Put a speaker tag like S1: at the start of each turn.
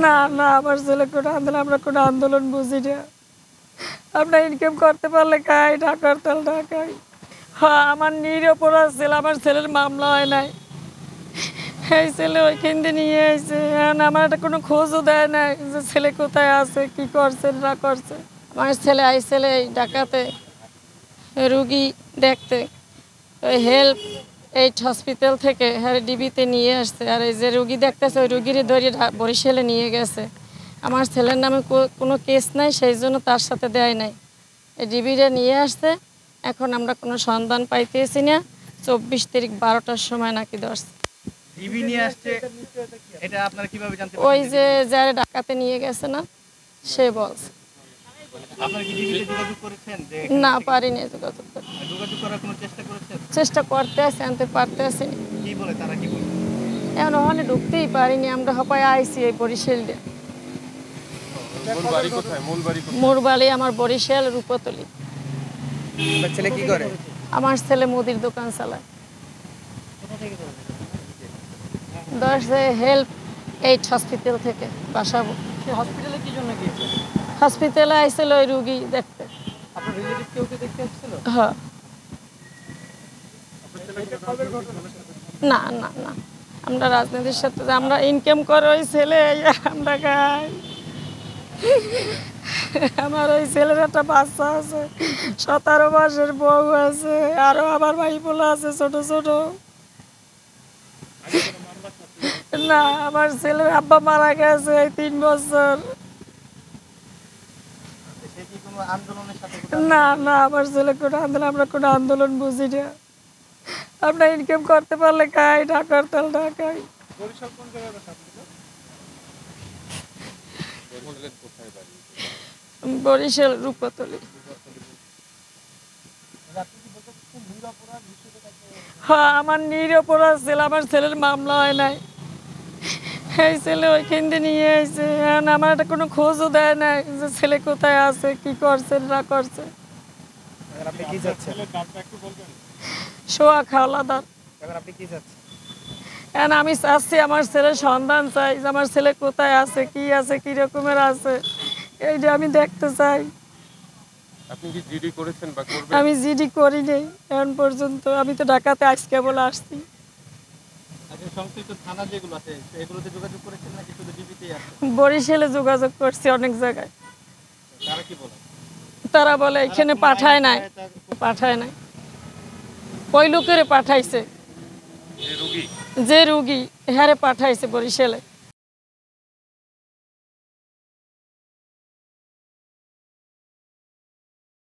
S1: না না আমার ছেলে কোনো আন্দোলন, আমরা কোনো আন্দোলন বুঝি না। আমরা ইনকাম করতে পারলে খাই, ঢাকার তেল ঢাকাই। হ্যাঁ আমার নিরপরাধ ছেলে, আমার ছেলের মামলা হয় নাই। এই ছেলে ওইখান দিয়ে নিয়ে এসে এখন আমার একটা কোনো খোঁজও দেয় না যে ছেলে কোথায় আছে, কি করছে না করছে। আমার ছেলে আইছিল এই ঢাকাতে রুগী দেখতে, ওই হেল্প এইড হসপিটাল থেকে হ্যাঁ ডিবিতে নিয়ে আসছে। আর এই যে রুগী দেখতেছে ওই রুগীর ধরে বরিশালে নিয়ে গেছে। আমার ছেলের নামে কোনো কেস নাই, সেই জন্য তার সাথে দেয় নাই। এই ডিবিরে নিয়ে আসছে। এখন আমরা কোনো সন্ধান পাইতেছি না। 24 তারিখ 12টার সময় নাকি ধরছে।
S2: ডিবি নিয়ে আসছে, এটা আপনারা কিভাবে জানতে পারছেন?
S1: ওই যে যারা ঢাকাতে নিয়ে গেছে না, সে বলছে।
S2: আপনারা কি ডিবিতে যোগাযোগ করেছেন?
S1: না পারিনি যোগাযোগ করতে।
S2: যোগাযোগ করার কোনো চেষ্টা করেছেন?
S1: চেষ্টা করতে আসি, আনতে পারতে আসি।
S2: কি বলে তারা, কি বলে?
S1: এখন ওখানে ঢুকতেই পারিনি, আমরা হপায় আইসি এই বরিশাল দিয়ে। মোর বাড়ি আমার বরিশাল রূপতলি।
S3: ছেলে কি করে?
S1: আমার ছেলে মুদির দোকান চালায়। ধরছে হেল্প এইড হসপিটাল থেকে বাসাবো।
S3: হসপিটালে কি জন্য গিয়েছে?
S1: হসপিটালে আইছিল ওই রুগী দেখতে।
S3: আপনার রিলেটিভ কেউ কে দেখতে আসছিল?
S1: হ্যাঁ। না না না, আমরা রাজনীতির সাথে আমরা ইনকাম করে ওই ছেলে আমরা খাই। আমার ওই ছেলের একটা বাচ্চা আছে, 17 মাসের বউ আছে, আরো আমার ভাই বোলা আছে ছোট ছোট। না আমার ছেলের আব্বা মারা গেছে এই 3 বছর। না না আমার ছেলে কোনো আন্দোলন, আমরা কোনো আন্দোলন বুঝি না। আমরা ইনকাম করতে পারলে খাই, ঢাকার তেল ঢাকাই। বরিশাল রূপতলি। হ্যাঁ আমার নিরপরাধ ছেলে, আমার ছেলের মামলা হয় নাই। এই ছেলে ওইখান দিয়ে নিয়ে এসে এখন আমার একটা কোনো খোঁজও দেয় না যে ছেলে কোথায় আছে, কি করছে না করছে।
S3: আপনি কি চাচ্ছেন?
S1: শোয়া খাওয়াদার।
S3: আপনি কি চাচ্ছেন?
S1: এখন আমি চাচ্ছি আমার ছেলের সন্ধান চাই, যে আমার ছেলে কোথায় আছে, কি রকমের আছে, এইটা আমি দেখতে চাই।
S4: আপনি কি জিডি করেছেন বা করবেন?
S1: আমি জিডি করি নাই এখন পর্যন্ত, আমি তো ঢাকাতে আজকে বলে আসছি।
S2: সংশ্লিষ্ট থানা যেগুলো আছে এগুলোতে যোগাযোগ করেছেন নাকি শুধু ডিবিতেই আছে?
S1: বরিশালে যোগাযোগ করছি অনেক জায়গায়।
S2: তারা কি বলে?
S1: তারা বলে এখানে পাঠায় নাই, পাঠায় নাই। ওই লোকেরে পাঠাইছে, যে রুগী হ্যারে পাঠাইছে বরিশালে।